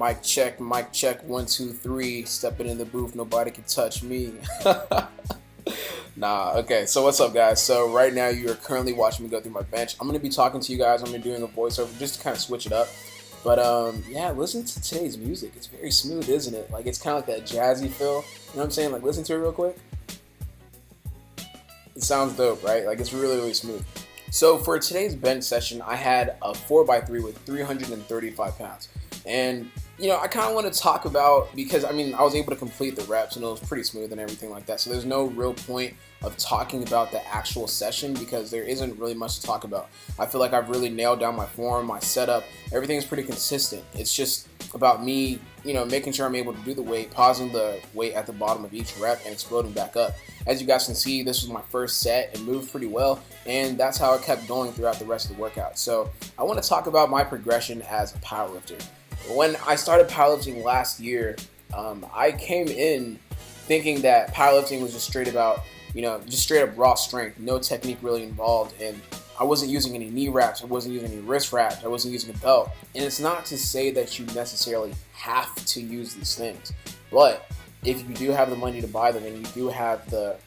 Mic check, 1, 2, 3. Stepping in the booth, nobody can touch me. Nah, okay, so what's up, guys? So right now you are currently watching me go through my bench. I'm going to be talking to you guys. I'm going to be doing a voiceover just to kind of switch it up. But yeah, listen to today's music. It's very smooth, isn't it? Like, it's kind of like that jazzy feel. You know what I'm saying? Like, listen to it real quick. It sounds dope, right? Like, it's really, really smooth. So for today's bench session, I had a 4x3 with 335 pounds. And, you know, I kind of want to talk about, because, I mean, I was able to complete the reps and it was pretty smooth and everything like that. So there's no real point of talking about the actual session because there isn't really much to talk about. I feel like I've really nailed down my form, my setup. Everything is pretty consistent. It's just about me, you know, making sure I'm able to do the weight, pausing the weight at the bottom of each rep and exploding back up. As you guys can see, this was my first set. It moved pretty well, and that's how it kept going throughout the rest of the workout. So I want to talk about my progression as a powerlifter. When I started powerlifting last year, I came in thinking that powerlifting was just straight about, you know, just straight up raw strength, no technique really involved, and I wasn't using any knee wraps, I wasn't using any wrist wraps, I wasn't using a belt. And it's not to say that you necessarily have to use these things, but if you do have the money to buy them and you do have the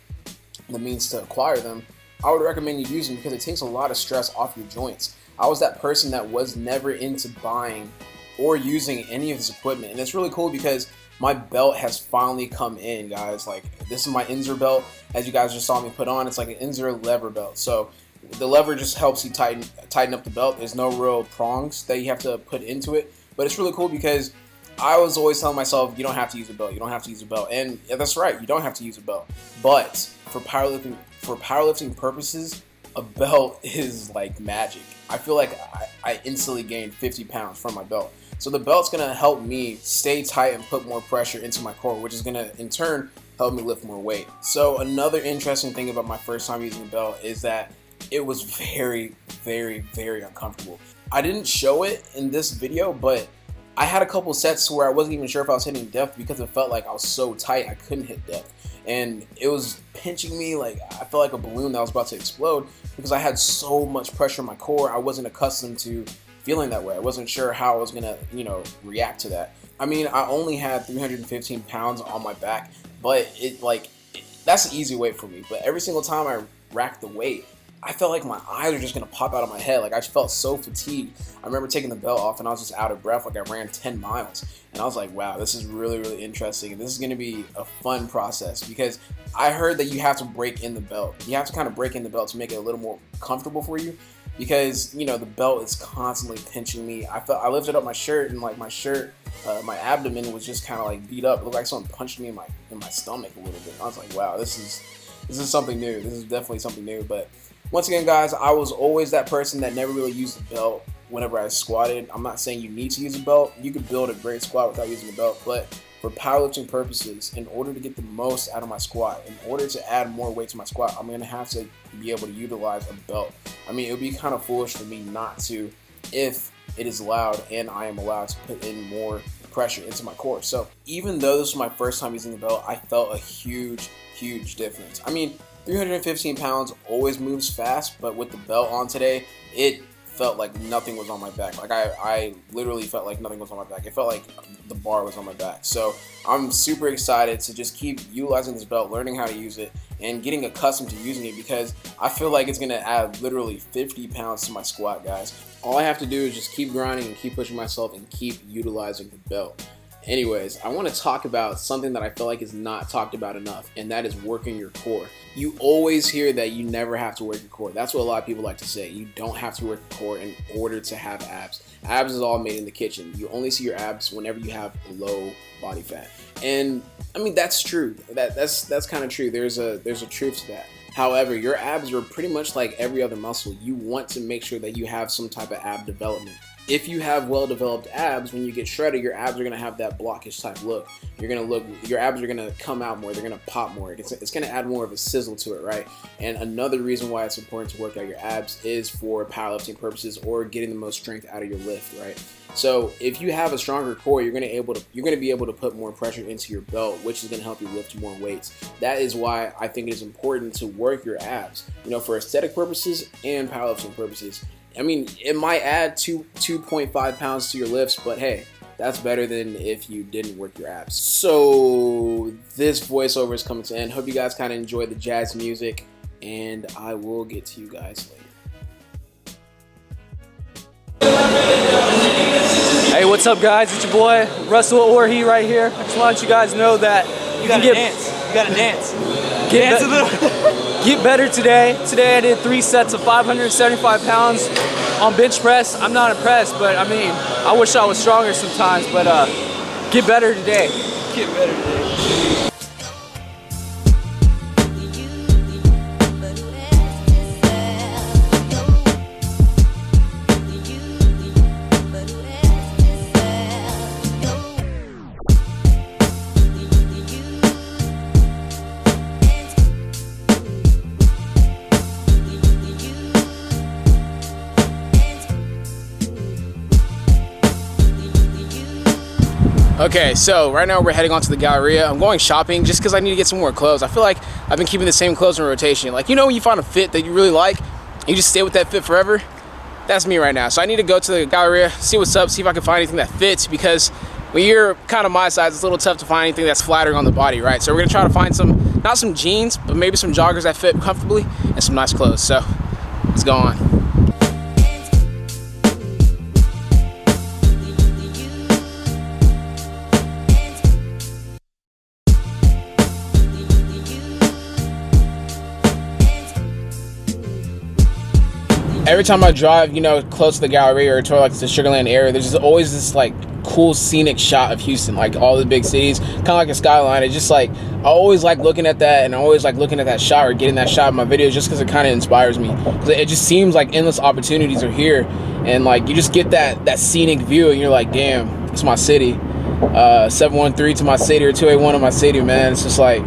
means to acquire them, I would recommend you use them because it takes a lot of stress off your joints. I was that person that was never into buying or using any of this equipment, and it's really cool because my belt has finally come in, guys. Like, this is my Inzer belt, as you guys just saw me put on. It's like an Inzer lever belt, so the lever just helps you tighten up the belt. There's no real prongs that you have to put into it, but it's really cool because I was always telling myself, you don't have to use a belt, you don't have to use a belt, and yeah, that's right, you don't have to use a belt. But for powerlifting purposes, a belt is like magic. I feel like I instantly gained 50 pounds from my belt. So the belt's gonna help me stay tight and put more pressure into my core, which is gonna in turn help me lift more weight. So another interesting thing about my first time using a belt is that it was very, very, very uncomfortable. I didn't show it in this video, but I had a couple sets where I wasn't even sure if I was hitting depth because it felt like I was so tight I couldn't hit depth. And it was pinching me, like I felt like a balloon that was about to explode because I had so much pressure in my core. I wasn't accustomed to feeling that way. I wasn't sure how I was gonna, you know, react to that. I mean, I only had 315 pounds on my back, but that's an easy weight for me. But every single time I racked the weight, I felt like my eyes were just gonna pop out of my head. Like, I just felt so fatigued. I remember taking the belt off and I was just out of breath, like I ran 10 miles. And I was like, wow, this is really, really interesting. And this is gonna be a fun process because I heard that you have to break in the belt. You have to kind of break in the belt to make it a little more comfortable for you because, you know, the belt is constantly pinching me. I lifted up my shirt and like my shirt, my abdomen was just kind of like beat up. It looked like someone punched me in my stomach a little bit. I was like, wow, this is something new. This is definitely something new. But once again, guys, I was always that person that never really used the belt whenever I squatted. I'm not saying you need to use a belt. You could build a great squat without using a belt, but for powerlifting purposes, in order to get the most out of my squat, in order to add more weight to my squat, I'm going to have to be able to utilize a belt. I mean, it would be kind of foolish for me not to if it is allowed and I am allowed to put in more pressure into my core. So even though this was my first time using the belt, I felt a huge, huge difference. I mean, 315 pounds always moves fast, but with the belt on today, it felt like nothing was on my back. Like I literally felt like nothing was on my back. It felt like the bar was on my back. So I'm super excited to just keep utilizing this belt, learning how to use it, and getting accustomed to using it because I feel like it's gonna add literally 50 pounds to my squat, guys. All I have to do is just keep grinding and keep pushing myself and keep utilizing the belt. Anyways, I want to talk about something that I feel like is not talked about enough, and that is working your core. You always hear that you never have to work your core. That's what a lot of people like to say. You don't have to work your core in order to have abs. Abs is all made in the kitchen. You only see your abs whenever you have low body fat. And I mean, that's true. That's kind of true. There's a truth to that. However, your abs are pretty much like every other muscle. You want to make sure that you have some type of ab development. If you have well-developed abs, when you get shredded, your abs are gonna have that blockish type look. Your abs are gonna come out more. They're gonna pop more. It's gonna add more of a sizzle to it, right? And another reason why it's important to work out your abs is for powerlifting purposes or getting the most strength out of your lift, right? So if you have a stronger core, you're gonna be able to put more pressure into your belt, which is gonna help you lift more weights. That is why I think it is important to work your abs, you know, for aesthetic purposes and powerlifting purposes. I mean, it might add 2.5 pounds to your lifts, but hey, that's better than if you didn't work your abs. So this voiceover is coming to an end. Hope you guys kind of enjoy the jazz music, and I will get to you guys later. Hey, what's up, guys? It's your boy Russel Orhii right here. I just want you guys know that you gotta dance. You gotta dance. Dance a little. Get better today. Today I did 3 sets of 575 pounds on bench press. I'm not impressed, but I mean, I wish I was stronger sometimes. But get better today. Get better today. Okay, so right now we're heading on to the Galleria. I'm going shopping just because I need to get some more clothes. I feel like I've been keeping the same clothes in rotation. Like, you know when you find a fit that you really like, and you just stay with that fit forever? That's me right now. So I need to go to the Galleria, see what's up, see if I can find anything that fits, because when you're kind of my size, it's a little tough to find anything that's flattering on the body, right? So we're gonna try to find some, not some jeans, but maybe some joggers that fit comfortably and some nice clothes. So let's go on. Every time I drive, you know, close to the Galleria or toward like the Sugarland area, there's just always this like cool scenic shot of Houston, like all the big cities, kind of like a skyline. It's just like, I always like looking at that, and I always like looking at that shot or getting that shot in my videos just because it kind of inspires me. Because it just seems like endless opportunities are here, and like you just get that scenic view, and you're like, damn, it's my city. 713 to my city, or 281 to my city, man. It's just like,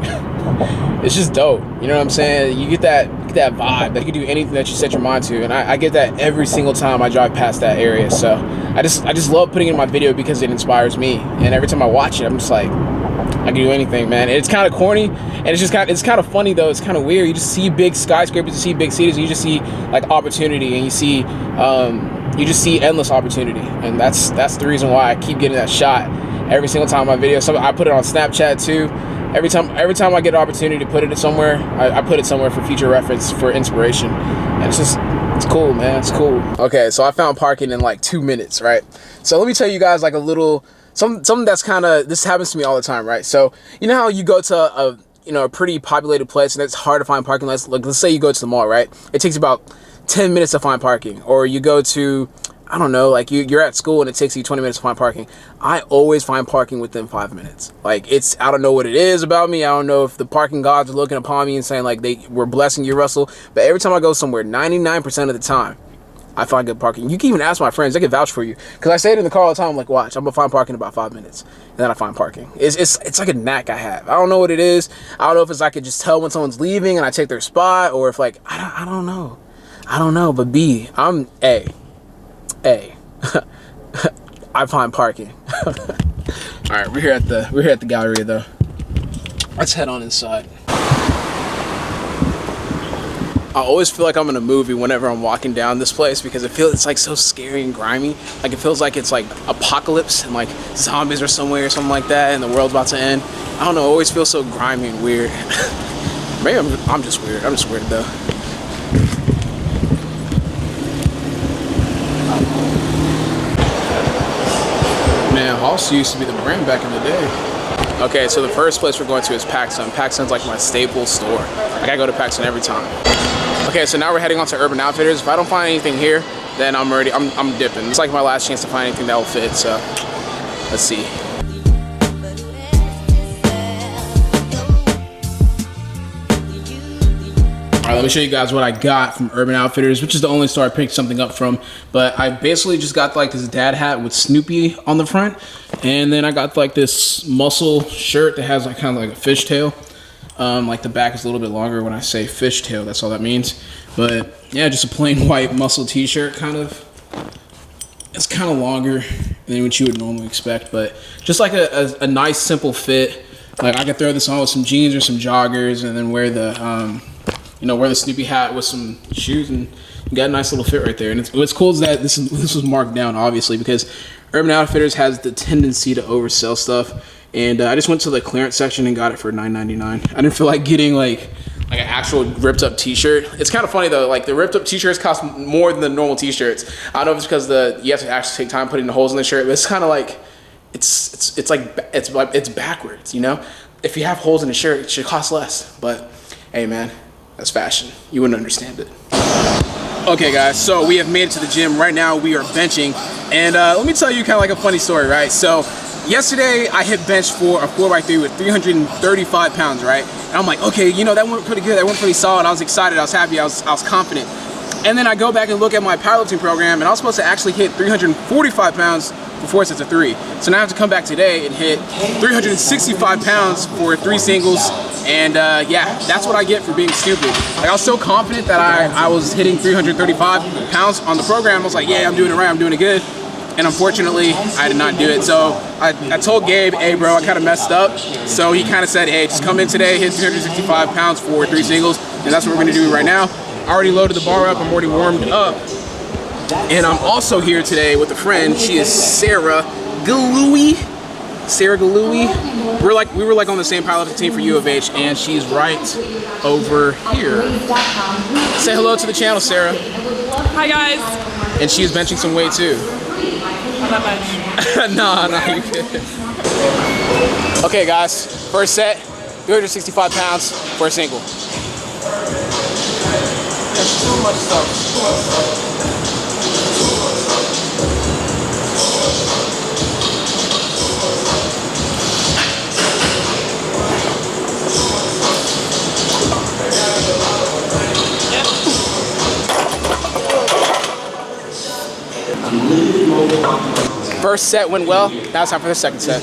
it's just dope. You know what I'm saying? You get that vibe that you can do anything that you set your mind to, and I get that every single time I drive past that area. So I just love putting it in my video because it inspires me, and every time I watch it, I'm just like, I can do anything, man. And it's kind of corny, and it's kind of funny though. It's kind of weird. You just see big skyscrapers, you see big cities, and you just see like opportunity, and you just see endless opportunity, and that's the reason why I keep getting that shot every single time in my video. So I put it on Snapchat too. Every time I get an opportunity to put it somewhere, I put it somewhere for future reference, for inspiration. And it's cool, man. It's cool. Okay, so I found parking in like 2 minutes, right? So let me tell you guys like a little something that's kind of, this happens to me all the time, right? So you know how you go to a pretty populated place and it's hard to find parking lots. Like, let's say you go to the mall, right? It takes about 10 minutes to find parking. Or you go to, I don't know, like you're at school and it takes you 20 minutes to find parking. I always find parking within 5 minutes. Like, I don't know what it is about me. I don't know if the parking gods are looking upon me and saying like they were blessing you, Russell. But every time I go somewhere, 99% of the time, I find good parking. You can even ask my friends; they can vouch for you. Because I say it in the car all the time. I'm like, watch, I'm gonna find parking in about 5 minutes, and then I find parking. It's like a knack I have. I don't know what it is. I don't know if it's I can just tell when someone's leaving and I take their spot, or if like I don't know. I don't know. But B, I'm A. I find parking. All right, we're here at the Galleria though. Let's head on inside. I always feel like I'm in a movie whenever I'm walking down this place because it's like so scary and grimy. Like it feels like it's like apocalypse and like zombies are somewhere or something like that and the world's about to end. I don't know, it always feels so grimy and weird. Maybe I'm just weird. I'm just weird though. Man, Halsey used to be the brand back in the day. Okay, so the first place we're going to is PacSun. PacSun's like my staple store. Like I go to PacSun every time. Okay, so now we're heading on to Urban Outfitters. If I don't find anything here, then I'm dipping. It's like my last chance to find anything that will fit, so let's see. All right, let me show you guys what I got from Urban Outfitters, which is the only store I picked something up from. But I basically just got like this dad hat with Snoopy on the front. And then I got like this muscle shirt that has like kind of like a fishtail. Like the back is a little bit longer when I say fishtail, that's all that means. But yeah, just a plain white muscle t-shirt kind of. It's kind of longer than what you would normally expect, but just like a nice simple fit. Like I could throw this on with some jeans or some joggers and then wear the wear the Snoopy hat with some shoes, and you got a nice little fit right there. And what's cool is that this was marked down, obviously, because Urban Outfitters has the tendency to oversell stuff, and I just went to the clearance section and got it for $9.99. I didn't feel like getting like an actual ripped up t-shirt. It's kind of funny though, like the ripped up t-shirts cost more than the normal t-shirts. I don't know if it's because you have to actually take time putting the holes in the shirt, but it's kind of like it's backwards, you know? If you have holes in the shirt, it should cost less. But hey man, that's fashion. You wouldn't understand it. Okay guys, so we have made it to the gym. Right now we are benching, and let me tell you kind of like a funny story, right? So yesterday I hit bench for a 4x3 with 335 pounds, right? And I'm like, okay, you know, that went pretty good, that went pretty solid. I was excited, I was happy, I was confident. And then I go back and look at my powerlifting program, and I was supposed to actually hit 345 pounds for 4 sets of 3. So now I have to come back today and hit 365 pounds for 3 singles. And yeah, that's what I get for being stupid. Like, I was so confident that I was hitting 335 pounds on the program. I was like, yeah, I'm doing it right, I'm doing it good. And unfortunately, I did not do it. So I told Gabe, hey bro, I kind of messed up. So he kind of said, hey, just come in today, hit 365 pounds for 3 singles. And that's what we're gonna do right now. I already loaded the bar up, I'm already warmed up. And I'm also here today with a friend. She is Sarah Galooey. Sarah Galooey. We were like on the same powerlifting team for U of H, and she's right over here. Say hello to the channel, Sarah. Hi guys. And she's benching some weight too. Not much. No, you kidding. Okay guys, first set, 365 pounds for a single. There's too much stuff. First set went well. Now it's time for the second set.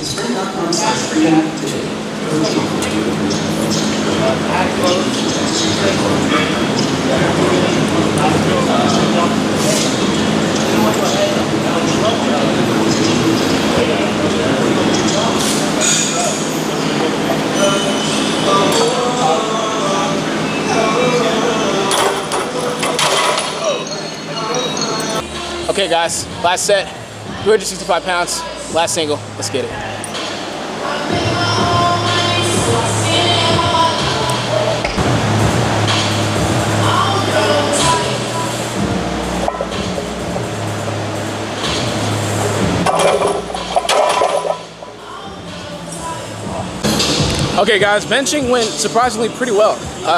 Okay guys, last set, 365 pounds, last single, let's get it. Okay guys, benching went surprisingly pretty well.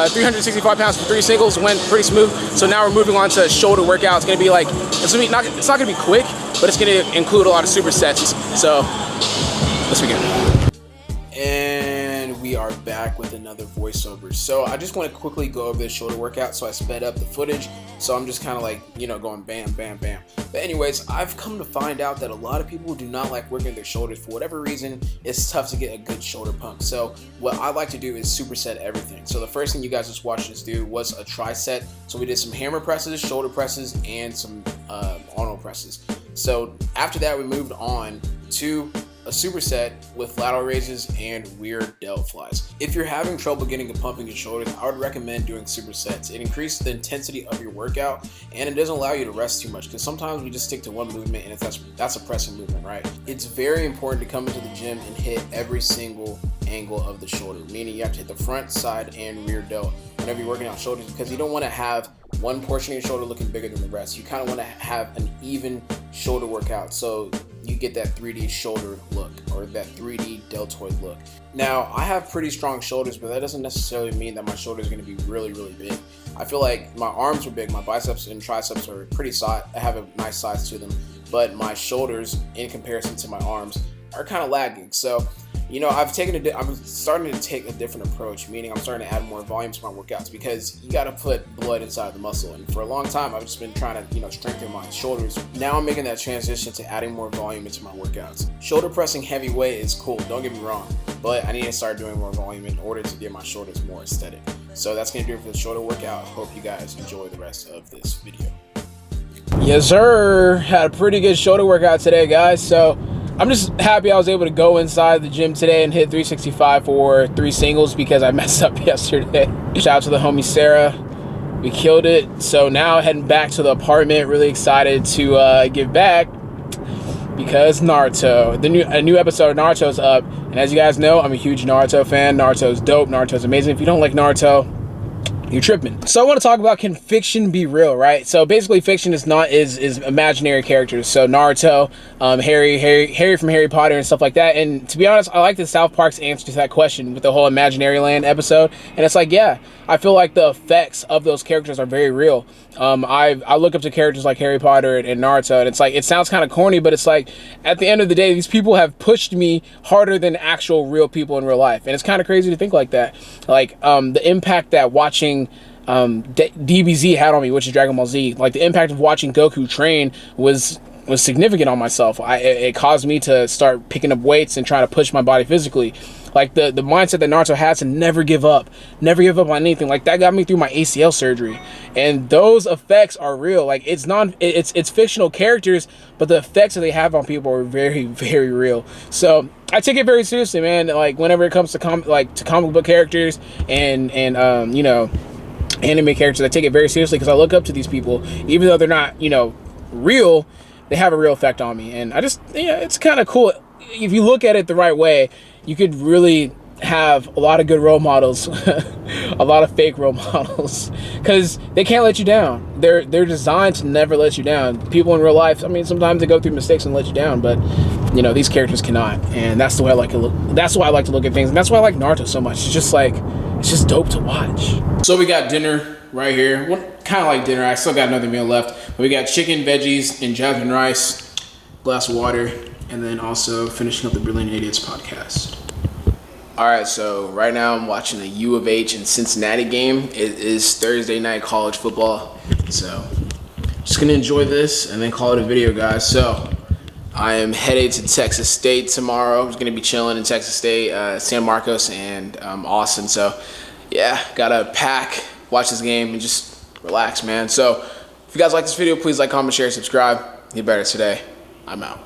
365 pounds for 3 singles went pretty smooth. So now we're moving on to shoulder workout. It's gonna be like, it's not gonna be quick, but it's gonna include a lot of supersets. So let's begin. And we are back with another voiceover. So I just want to quickly go over this shoulder workout. So I sped up the footage. So I'm just kind of like, you know, going bam, bam, bam. But anyways, I've come to find out that a lot of people do not like working their shoulders. For whatever reason, it's tough to get a good shoulder pump. So what I like to do is superset everything. So the first thing you guys just watched us do was a tricep. So we did some hammer presses, shoulder presses, and some Arnold presses. So after that, we moved on to a superset with lateral raises and rear delt flies. If you're having trouble getting a pump in your shoulders, I would recommend doing supersets. It increases the intensity of your workout, and it doesn't allow you to rest too much, because sometimes we just stick to one movement, and that's a pressing movement, right? It's very important to come into the gym and hit every single angle of the shoulder, meaning you have to hit the front, side, and rear delt whenever you're working out shoulders, because you don't want to have one portion of your shoulder looking bigger than the rest. You kind of want to have an even shoulder workout, so you get that 3D shoulder look, or that 3D deltoid look. Now, I have pretty strong shoulders, but that doesn't necessarily mean that my shoulders are going to be really, really big. I feel like my arms are big, my biceps and triceps are pretty I have a nice size to them, but my shoulders, in comparison to my arms, are kind of lagging. So, you know, I'm starting to take a different approach, meaning I'm starting to add more volume to my workouts, because you got to put blood inside the muscle. And for a long time, I've just been trying to, you know, strengthen my shoulders. Now I'm making that transition to adding more volume into my workouts. Shoulder pressing heavy weight is cool, don't get me wrong, but I need to start doing more volume in order to get my shoulders more aesthetic. So that's going to do it for the shoulder workout. Hope you guys enjoy the rest of this video. Yes, sir. Had a pretty good shoulder workout today, guys. So I'm just happy I was able to go inside the gym today and hit 365 for 3 singles, because I messed up yesterday. Shout out to the homie Sarah. We killed it. So now heading back to the apartment, really excited to give back. because Naruto. A new episode of Naruto's up, and as you guys know, I'm a huge Naruto fan. Naruto's dope. Naruto's amazing. If you don't like Naruto, you're tripping. So I want to talk about, can fiction be real, right? So basically fiction is imaginary characters. So Naruto, Harry from Harry Potter and stuff like that. And to be honest, I like the South Park's answer to that question with the whole Imaginary Land episode. And it's like, yeah, I feel like the effects of those characters are very real. I look up to characters like Harry Potter and Naruto, and it's like, it sounds kind of corny, but it's like, at the end of the day, these people have pushed me harder than actual real people in real life. And it's kind of crazy to think like that. Like, the impact that watching DBZ had on me, which is Dragon Ball Z, like the impact of watching Goku train was significant on myself. It caused me to start picking up weights and trying to push my body physically. Like the mindset that Naruto has to never give up on anything, like that got me through my ACL surgery. And those effects are real. Like it's fictional characters, but the effects that they have on people are very, very real. So I take it very seriously, man. Like whenever it comes to comic book characters and you know, anime characters, I take it very seriously because I look up to these people, even though they're not, you know, real. They have a real effect on me, and I just, yeah, it's kind of cool. If you look at it the right way, you could really have a lot of good role models, a lot of fake role models, because they can't let you down. They're designed to never let you down. People in real life, I mean, sometimes they go through mistakes and let you down, but you know, these characters cannot, and that's the way I like to look. That's why I like to look at things, and that's why I like Naruto so much. It's just like, it's just dope to watch. So we got dinner right here. Kind of like dinner. I still got another meal left. But we got chicken, veggies, and jasmine rice, glass of water, and then also finishing up the Brilliant Idiots podcast. All right, so right now I'm watching the U of H and Cincinnati game. It is Thursday night college football. So just gonna enjoy this and then call it a video, guys. So I am headed to Texas State tomorrow. I'm gonna be chilling in Texas State, San Marcos, and Austin. So yeah, gotta pack, watch this game, and just relax, man. So if you guys like this video, please like, comment, share, subscribe. Get better today. I'm out.